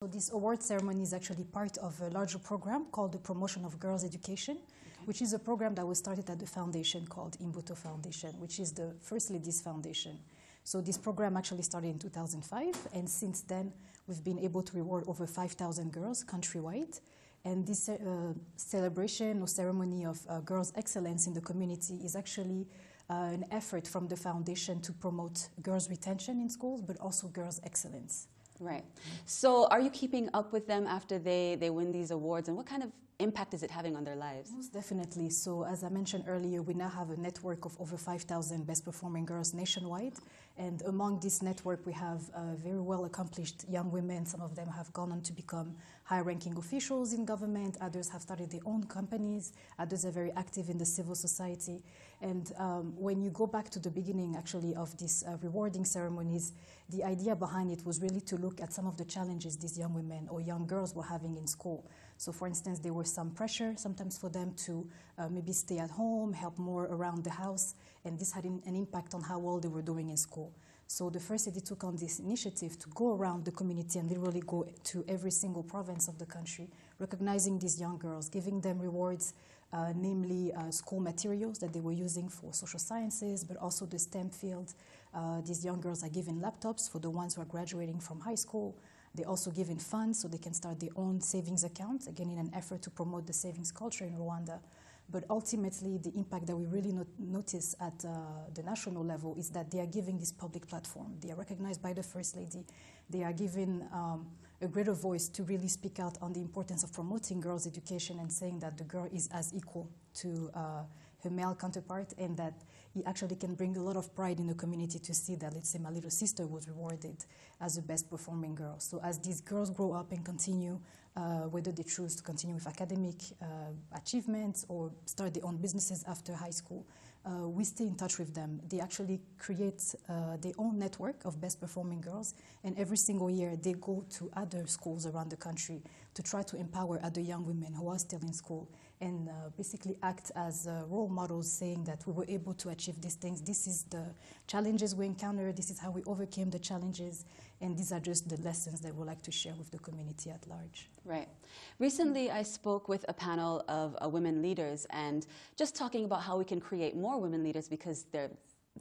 So this award ceremony is actually part of a larger program called the Promotion of Girls' Education, which is a program that was started at the foundation called Imbuto Foundation, which is the First Lady's Foundation. So this program actually started in 2005, and since then we've been able to reward over 5,000 girls countrywide. And this celebration or ceremony of girls' excellence in the community is actually an effort from the foundation to promote girls' retention in schools, but also girls' excellence. Right. So are you keeping up with them after they win these awards, and what kind of impact is it having on their lives? Most definitely. So as I mentioned earlier, we now have a network of over 5,000 best performing girls nationwide. And among this network, we have very well accomplished young women. Some of them have gone on to become high-ranking officials in government. Others have started their own companies. Others are very active in the civil society. And when you go back to the beginning, actually, of these rewarding ceremonies, the idea behind it was really to look at some of the challenges these young women or young girls were having in school. So, for instance, there was some pressure sometimes for them to maybe stay at home, help more around the house, and this had an impact on how well they were doing in school. So the First Lady took on this initiative to go around the community and literally go to every single province of the country, recognizing these young girls, giving them rewards, namely school materials that they were using for social sciences, but also the STEM field. These young girls are given laptops for the ones who are graduating from high school. They're also given funds so they can start their own savings accounts, again in an effort to promote the savings culture in Rwanda. But ultimately, the impact that we really notice at the national level is that they are giving this public platform. They are recognized by the First Lady. They are given a greater voice to really speak out on the importance of promoting girls' education and saying that the girl is as equal to her male counterpart, and that it actually can bring a lot of pride in the community to see that, let's say, my little sister was rewarded as the best performing girl. So as these girls grow up and continue, whether they choose to continue with academic achievements or start their own businesses after high school, we stay in touch with them. They actually create their own network of best performing girls, and every single year they go to other schools around the country to try to empower other young women who are still in school and basically act as role models, saying that we were able to achieve these things. This is the challenges we encountered. This is how we overcame the challenges. And these are just the lessons that we'd like to share with the community at large. Right. Recently, I spoke with a panel of women leaders and just talking about how we can create more women leaders because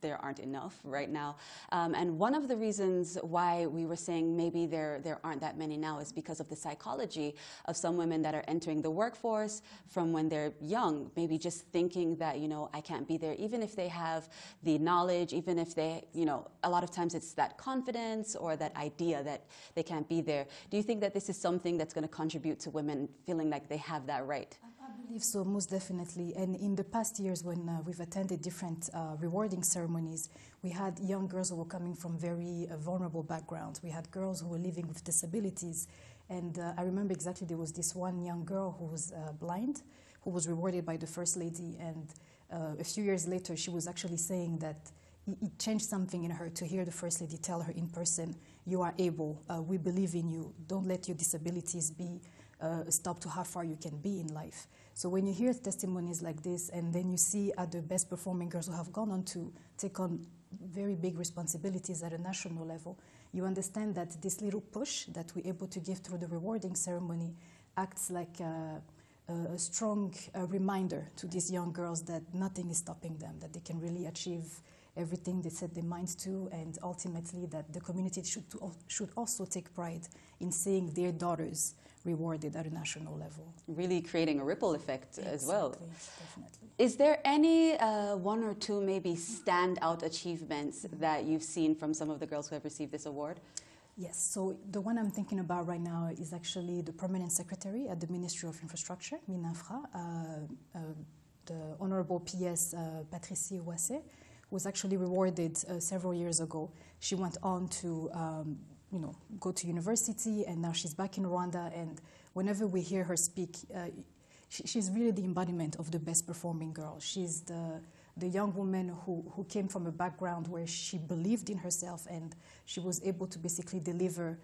there aren't enough right now. And one of the reasons why we were saying maybe there aren't that many now is because of the psychology of some women that are entering the workforce from when they're young, maybe just thinking that, you know, I can't be there, even if they have the knowledge, even if they, you know, a lot of times it's that confidence or that idea that they can't be there. Do you think that this is something that's going to contribute to women feeling like they have that right? I believe so, most definitely. And in the past years when we've attended different rewarding ceremonies, we had young girls who were coming from very vulnerable backgrounds. We had girls who were living with disabilities. And I remember exactly there was this one young girl who was blind, who was rewarded by the First Lady. And a few years later, she was actually saying that it changed something in her to hear the First Lady tell her in person, you are able, we believe in you, don't let your disabilities be a stop to how far you can be in life. So when you hear testimonies like this, and then you see other best performing girls who have gone on to take on very big responsibilities at a national level, you understand that this little push that we're able to give through the rewarding ceremony acts like a strong reminder to these young girls that nothing is stopping them, that they can really achieve everything they set their minds to, and ultimately that the community should also take pride in seeing their daughters rewarded at a national level. Really creating a ripple effect as well. Definitely. Is there any one or two maybe standout achievements that you've seen from some of the girls who have received this award? Yes, so the one I'm thinking about right now is actually the Permanent Secretary at the Ministry of Infrastructure, MININFRA, the Honorable PS Patricie Ouassé, who was actually rewarded several years ago. She went on to go to university, and now she's back in Rwanda, and whenever we hear her speak, she's really the embodiment of the best performing girl. She's the young woman who came from a background where she believed in herself, and she was able to basically deliver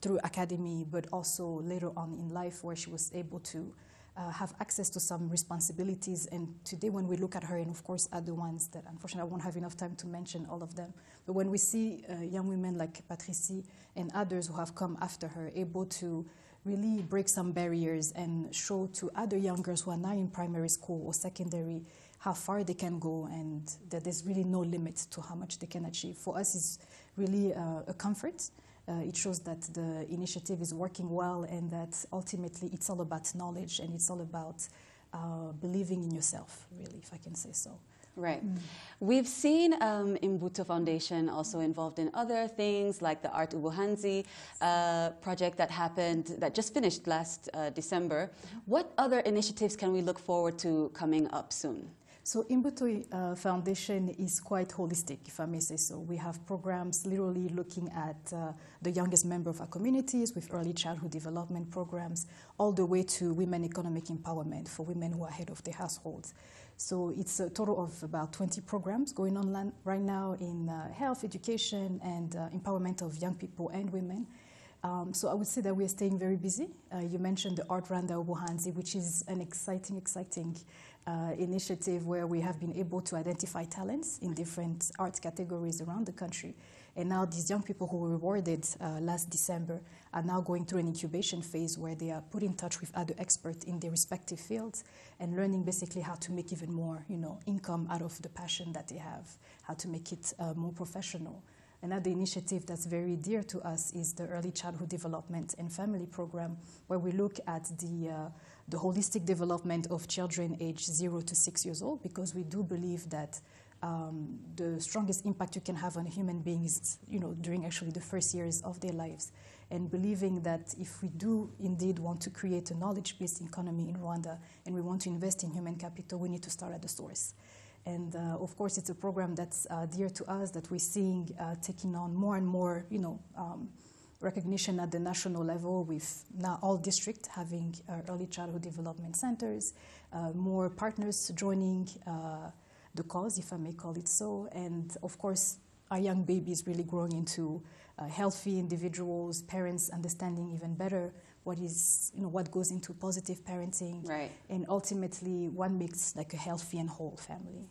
through academy, but also later on in life where she was able to have access to some responsibilities. And today when we look at her, and of course other ones that unfortunately I won't have enough time to mention all of them, but when we see young women like Patricie and others who have come after her able to really break some barriers and show to other young girls who are now in primary school or secondary how far they can go, and that there's really no limit to how much they can achieve. For us, it's really a comfort. It shows that the initiative is working well, and that ultimately it's all about knowledge, and it's all about believing in yourself, really, if I can say so. Right. We've seen Imbuto Foundation also involved in other things like the Art Ubuhanzi project that just finished last December. What other initiatives can we look forward to coming up soon? So Imbuto Foundation is quite holistic, if I may say so. We have programs literally looking at the youngest member of our communities with early childhood development programs, all the way to women economic empowerment for women who are head of their households. So it's a total of about 20 programs going on right now in health, education, and empowerment of young people and women. So I would say that we are staying very busy. You mentioned the Art Rwanda Ubuhanzi, which is an exciting initiative where we have been able to identify talents in different art categories around the country. And now these young people who were rewarded last December are now going through an incubation phase where they are put in touch with other experts in their respective fields and learning basically how to make even more, income out of the passion that they have, how to make it more professional. Another initiative that's very dear to us is the Early Childhood Development and Family Program, where we look at the holistic development of children aged 0 to 6 years old, because we do believe that the strongest impact you can have on a human being is, during actually the first years of their lives. And believing that if we do indeed want to create a knowledge-based economy in Rwanda and we want to invest in human capital, we need to start at the source. And of course, it's a program that's dear to us, that we're seeing taking on more and more, recognition at the national level, with now all districts having early childhood development centers, more partners joining the cause, if I may call it so. And of course, our young babies really growing into healthy individuals, parents understanding even better what is, what goes into positive parenting, right, and ultimately what makes like a healthy and whole family.